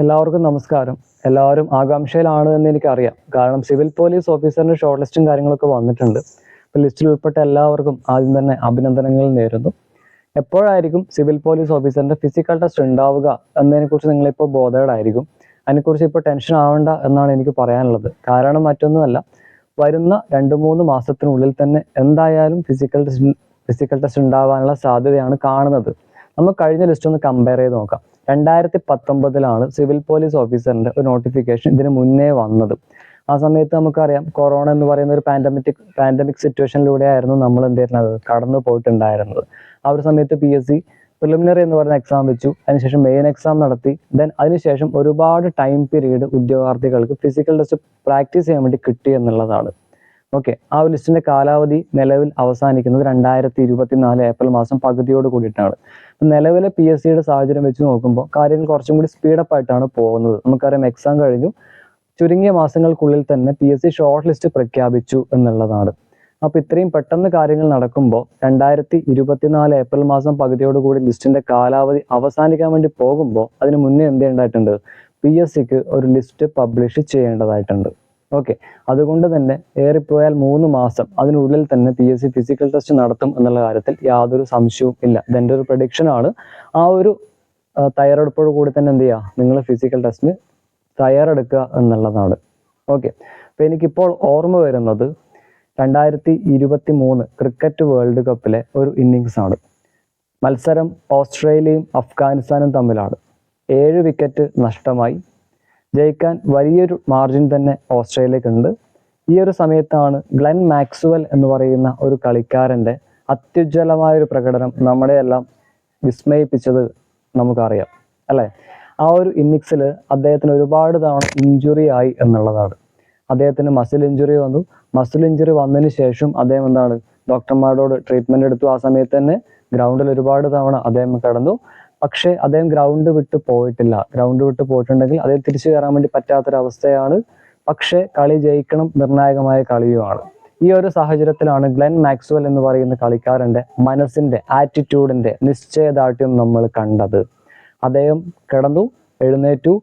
എല്ലാവർക്കും നമസ്കാരം. എല്ലാവരും ആകാംക്ഷയിലാണ് എന്ന് എനിക്കറിയാം. കാരണം സിവിൽ പോലീസ് ഓഫീസറിന്റെ ഷോർട്ട് ലിസ്റ്റും കാര്യങ്ങളൊക്കെ വന്നിട്ടുണ്ട്. അപ്പോൾ ലിസ്റ്റിൽ ഉൾപ്പെട്ട എല്ലാവർക്കും ആദ്യം തന്നെ അഭിനന്ദനങ്ങൾ നേരുന്നു. എപ്പോഴായിരിക്കും സിവിൽ പോലീസ് ഓഫീസറിന്റെ ഫിസിക്കൽ ടെസ്റ്റ് ഉണ്ടാവുക എന്നതിനെക്കുറിച്ച് നിങ്ങളിപ്പോൾ ബോധേഡായിരിക്കും. അതിനെക്കുറിച്ച് ഇപ്പോൾ ടെൻഷൻ ആവേണ്ട എന്നാണ് എനിക്ക് പറയാനുള്ളത്. കാരണം മറ്റൊന്നുമല്ല, വരുന്ന 2-3 മാസത്തിനുള്ളിൽ തന്നെ എന്തായാലും ഫിസിക്കൽ ടെസ്റ്റ് ഉണ്ടാവാനുള്ള സാധ്യതയാണ് കാണുന്നത്. നമുക്ക് കഴിഞ്ഞ ലിസ്റ്റ് ഒന്ന് കമ്പയർ ചെയ്ത് നോക്കാം. 2019 സിവിൽ പോലീസ് ഓഫീസറിന്റെ ഒരു നോട്ടിഫിക്കേഷൻ ഇതിന് മുന്നേ വന്നത്. ആ സമയത്ത് നമുക്കറിയാം, കൊറോണ എന്ന് പറയുന്ന ഒരു പാൻഡമിക് സിറ്റുവേഷനിലൂടെയായിരുന്നു നമ്മൾ എന്തിരുന്നത് കടന്നു പോയിട്ടുണ്ടായിരുന്നത്. ആ ഒരു സമയത്ത് PSC പ്രിലിമിനറി എന്ന് പറയുന്ന എക്സാം വെച്ചു. അതിനുശേഷം മെയിൻ എക്സാം നടത്തി. അതിനുശേഷം ഒരുപാട് ടൈം പീരീഡ് ഉദ്യോഗാർത്ഥികൾക്ക് ഫിസിക്കൽ ടെസ്റ്റ് പ്രാക്ടീസ് ചെയ്യാൻ വേണ്ടി കിട്ടി എന്നുള്ളതാണ്. ഓക്കെ, ആ ഒരു ലിസ്റ്റിന്റെ കാലാവധി നിലവിൽ അവസാനിക്കുന്നത് 2024 ഏപ്രിൽ മാസം പകുതിയോട് കൂടിയിട്ടാണ്. നിലവിലെ PSCയുടെ സാഹചര്യം വെച്ച് നോക്കുമ്പോൾ കാര്യങ്ങൾ കുറച്ചും കൂടി സ്പീഡപ്പ് ആയിട്ടാണ് പോകുന്നത്. നമുക്കറിയാം, എക്സാം കഴിഞ്ഞു ചുരുങ്ങിയ മാസങ്ങൾക്കുള്ളിൽ തന്നെ PSC ഷോർട്ട് ലിസ്റ്റ് പ്രഖ്യാപിച്ചു എന്നുള്ളതാണ്. അപ്പോൾ ഇത്രയും പെട്ടെന്ന് കാര്യങ്ങൾ നടക്കുമ്പോൾ 2024 ഏപ്രിൽ മാസം പകുതിയോടുകൂടി ലിസ്റ്റിന്റെ കാലാവധി അവസാനിക്കാൻ വേണ്ടി പോകുമ്പോൾ അതിന് മുന്നേ എന്ത് ചെയ്യേണ്ടതായിട്ടുണ്ട്? PSCക്ക് ഒരു ലിസ്റ്റ് പബ്ലിഷ് ചെയ്യേണ്ടതായിട്ടുണ്ട്. ഓക്കെ, അതുകൊണ്ട് തന്നെ ഏറിപ്പോയാൽ 3 മാസം അതിനുള്ളിൽ തന്നെ PSC ഫിസിക്കൽ ടെസ്റ്റ് നടത്തും എന്നുള്ള കാര്യത്തിൽ യാതൊരു സംശയവും ഇല്ല. ഇതെൻ്റെ ഒരു പ്രഡിക്ഷൻ ആണ്. ആ ഒരു തയ്യാറെടുപ്പോട് കൂടി തന്നെ എന്ത് ചെയ്യുക, നിങ്ങൾ ഫിസിക്കൽ ടെസ്റ്റിന് തയ്യാറെടുക്കുക എന്നുള്ളതാണ്. ഓക്കെ, അപ്പോൾ എനിക്കിപ്പോൾ ഓർമ്മ വരുന്നത് 2023 ക്രിക്കറ്റ് വേൾഡ് കപ്പിലെ ഒരു ഇന്നിങ്സ് ആണ്. മത്സരം ഓസ്ട്രേലിയയും അഫ്ഗാനിസ്ഥാനും തമ്മിലാണ്. 7 വിക്കറ്റ് നഷ്ടമായി. ജയിക്കാൻ വലിയൊരു മാർജിൻ തന്നെ ഓസ്ട്രേലിയക്കുണ്ട്. ഈ ഒരു സമയത്താണ് ഗ്ലെൻ മാക്സ്വെൽ എന്ന് പറയുന്ന ഒരു കളിക്കാരൻ്റെ അത്യുജ്വലമായൊരു പ്രകടനം നമ്മളെയെല്ലാം വിസ്മയിപ്പിച്ചത് നമുക്കറിയാം അല്ലേ. ആ ഒരു ഇന്നിങ്സിൽ അദ്ദേഹത്തിന് ഒരുപാട് തവണ ഇഞ്ചുറി ആയി എന്നുള്ളതാണ്. അദ്ദേഹത്തിന് മസിൽ ഇഞ്ചുറി വന്നു. മസിൽ ഇഞ്ചുറി വന്നതിന് ശേഷം അദ്ദേഹം ഡോക്ടർമാരോട് ട്രീറ്റ്മെന്റ് എടുത്തു. ആ സമയത്ത് തന്നെ ഗ്രൗണ്ടിൽ ഒരുപാട് തവണ അദ്ദേഹം കിടന്നു. പക്ഷേ അദ്ദേഹം ഗ്രൗണ്ട് വിട്ട് പോയിട്ടില്ല. ഗ്രൗണ്ട് വിട്ട് പോയിട്ടുണ്ടെങ്കിൽ അദ്ദേഹം തിരിച്ചു കയറാൻ വേണ്ടി പറ്റാത്തൊരവസ്ഥയാണ്. പക്ഷേ കളി ജയിക്കണം, നിർണായകമായ കളിയുമാണ്. ഈ ഒരു സാഹചര്യത്തിലാണ് ഗ്ലെൻ മാക്സ്വെൽ എന്ന് പറയുന്ന കളിക്കാരൻ്റെ മനസ്സിന്റെ ആറ്റിറ്റ്യൂഡിന്റെ നിശ്ചയദാർഢ്യം നമ്മൾ കണ്ടത്. അദ്ദേഹം കിടന്നു, എഴുന്നേറ്റു.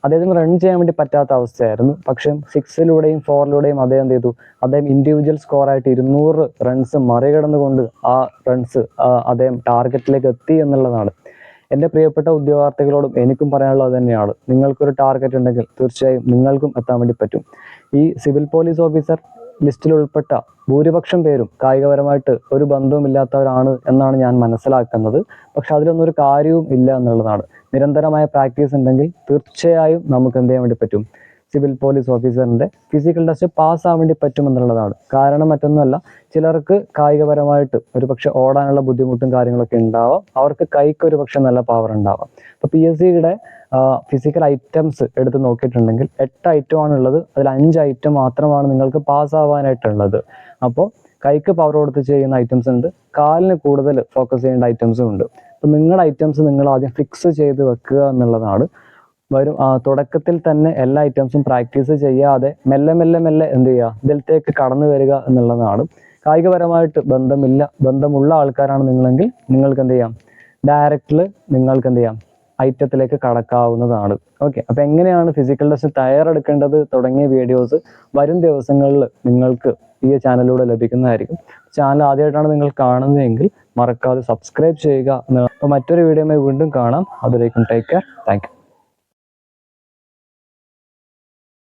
അദ്ദേഹത്തിന് റൺ ചെയ്യാൻ വേണ്ടി പറ്റാത്ത അവസ്ഥയായിരുന്നു. പക്ഷേ 6ലൂടെയും 4ലൂടെയും അദ്ദേഹം എന്ത് ചെയ്തു? അദ്ദേഹം ഇൻഡിവിജ്വൽ സ്കോറായിട്ട് 200 റൺസ് മറികടന്നുകൊണ്ട് ആ റൺസ് അദ്ദേഹം ടാർഗറ്റിലേക്ക് എത്തി എന്നുള്ളതാണ്. എൻ്റെ പ്രിയപ്പെട്ട ഉദ്യോഗാർത്ഥികളോടും എനിക്കും പറയാനുള്ളത് തന്നെയാണ്. നിങ്ങൾക്കൊരു ടാർഗറ്റ് ഉണ്ടെങ്കിൽ തീർച്ചയായും നിങ്ങൾക്കും എത്താൻ വേണ്ടി പറ്റും. ഈ സിവിൽ പോലീസ് ഓഫീസർ ലിസ്റ്റിൽ ഉൾപ്പെട്ട ഭൂരിപക്ഷം പേരും കായികപരമായിട്ട് ഒരു ബന്ധവുമില്ലാത്തവരാണ് എന്നാണ് ഞാൻ മനസ്സിലാക്കുന്നത്. പക്ഷെ അതിലൊന്നും ഒരു കാര്യവും ഇല്ല എന്നുള്ളതാണ്. നിരന്തരമായ പ്രാക്ടീസ് ഉണ്ടെങ്കിൽ തീർച്ചയായും നമുക്ക് എന്ത് ചെയ്യാൻ വേണ്ടി പറ്റും? സിവിൽ പോലീസ് ഓഫീസറിന്റെ ഫിസിക്കൽ ടെസ്റ്റ് പാസ്സാവാൻ വേണ്ടി പറ്റുമെന്നുള്ളതാണ്. കാരണം മറ്റൊന്നുമല്ല, ചിലർക്ക് കായികപരമായിട്ട് ഒരുപക്ഷെ ഓടാനുള്ള ബുദ്ധിമുട്ടും കാര്യങ്ങളൊക്കെ ഉണ്ടാവാം. അവർക്ക് കൈക്ക് ഒരുപക്ഷെ നല്ല പവർ ഉണ്ടാവാം. അപ്പോൾ PSCയുടെ ഫിസിക്കൽ ഐറ്റംസ് എടുത്ത് നോക്കിയിട്ടുണ്ടെങ്കിൽ 8 ഐറ്റമാണ് ഉള്ളത്. അതിൽ 5 ഐറ്റം മാത്രമാണ് നിങ്ങൾക്ക് പാസ്സാവാനായിട്ടുള്ളത്. അപ്പോൾ കൈക്ക് പവർ കൊടുത്ത് ചെയ്യുന്ന ഐറ്റംസ് ഉണ്ട്, കാലിന് കൂടുതൽ ഫോക്കസ് ചെയ്യേണ്ട ഐറ്റംസും ഉണ്ട്. അപ്പോൾ നിങ്ങളുടെ ഐറ്റംസ് നിങ്ങൾ ആദ്യം ഫിക്സ് ചെയ്ത് വെക്കുക എന്നുള്ളതാണ്. തുടക്കത്തിൽ തന്നെ എല്ലാ ഐറ്റംസും പ്രാക്ടീസ് ചെയ്യാതെ മെല്ലെ എന്ത് ചെയ്യുക, ഇതിലത്തേക്ക് കടന്നു വരിക എന്നുള്ളതാണ്. കായികപരമായിട്ട് ബന്ധമുള്ള ആൾക്കാരാണ് നിങ്ങളെങ്കിൽ നിങ്ങൾക്ക് എന്ത് ചെയ്യാം, ഡയറക്റ്റിൽ നിങ്ങൾക്ക് എന്ത് ചെയ്യാം, ഐറ്റത്തിലേക്ക് കടക്കാവുന്നതാണ്. ഓക്കെ, അപ്പോൾ എങ്ങനെയാണ് ഫിസിക്കൽ ടെസ്റ്റ് തയ്യാറെടുക്കേണ്ടത് തുടങ്ങിയ വീഡിയോസ് വരും ദിവസങ്ങളിൽ നിങ്ങൾക്ക് ഈ ചാനലിലൂടെ ലഭിക്കുന്നതായിരിക്കും. ചാനൽ ആദ്യമായിട്ടാണ് നിങ്ങൾ കാണുന്നതെങ്കിൽ മറക്കാതെ സബ്സ്ക്രൈബ് ചെയ്യുക. അപ്പോൾ മറ്റൊരു വീഡിയോയുമായി വീണ്ടും കാണാം. അതിലേക്കും ടേക്ക് കെയർ. Thank you.